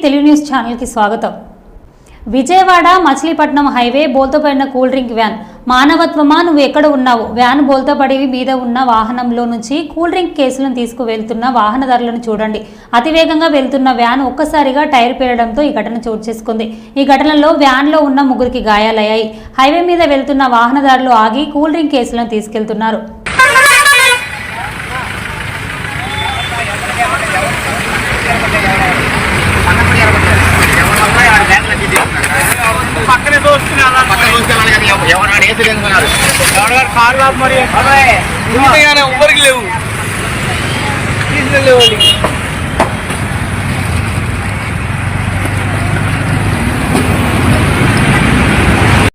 Telugu news channel కి స్వాగతం. Vijayawada Machilipatnam highway బోల్తోపడిన కూల్ డ్రింక్ వ్యాన్. మానవత్వమా నువ్వు ఎక్కడ ఉన్నావు? వ్యాన్ బోల్తోపడి మీద ఉన్న వాహనంలో నుంచి కూల్ డ్రింక్ కేసులను తీసుకువెళ్తున్న వాహనదారులను చూడండి. అతివేగంగా వెళ్తున్న వ్యాన్ ఒక్కసారిగా టైర్ పేలడంతో ఈ ఘటన చోటు చేసుకుంది. ఈ ఘటనలో వ్యాన్లో ఉన్న ముగ్గురికి గాయాలయ్యాయి. హైవే మీద వెళ్తున్న వాహనదారులు ఆగి కూల్ డ్రింక్ కేసులను తీసుకెళ్తున్నారు. కారు మరి ఎవరికి లేవు